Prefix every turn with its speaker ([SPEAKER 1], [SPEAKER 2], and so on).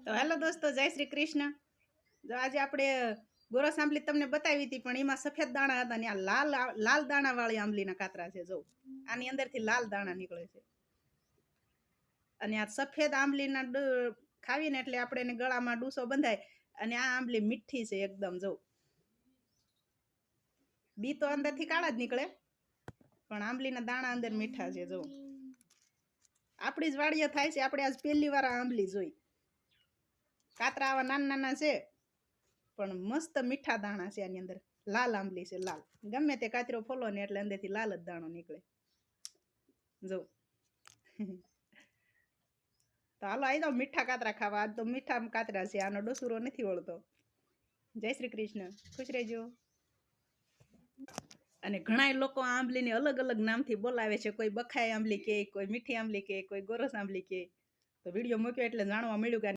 [SPEAKER 1] તો હાલો દોસ્તો, જય શ્રી કૃષ્ણ. જો આજે આપણે ગોરસ આંબલી તમને બતાવી હતી, પણ એમાં સફેદ દાણા હતા ને આ લાલ લાલ દાણા વાળી આંબલીના કાતરા છે. જો આની અંદરથી લાલ દાણા નીકળે છે અને આ સફેદ આંબલીના ખાવીને એટલે આપણે એને ગળામાં ડૂસો બંધાય. અને આ આંબલી મીઠી છે એકદમ. જો બી તો અંદરથી કાળા જ નીકળે, પણ આંબલીના દાણા અંદર મીઠા છે. જો આપણી જ વાડીએ થાય છે. આપણે આજ પહેલી વાર આંબલી જોઈ. કાતરા આવા નાના નાના છે, પણ મસ્ત મીઠા દાણા છે આની અંદર. લાલ આંબલી છે, લાલ. ગમે તે કાતરો ફોલો ને એટલે અંદરથી લાલ જ દાણો નીકળે. જો તો હાલો આવી જાઓ મીઠા કાતરા ખાવા. આજ તો મીઠા કાતરા છે, આનો ડોસુરો નથી વળતો. જય શ્રી કૃષ્ણ, ખુશ રહેજો. અને ઘણા લોકો આંબલીને અલગ અલગ નામથી બોલાવે છે. કોઈ બખાઈ આંબલી કે, કોઈ મીઠી આંબલી કે, કોઈ ગોરસ આંબલી કે. તો વિડીયો મૂક્યો એટલે જાણવા મળ્યું કે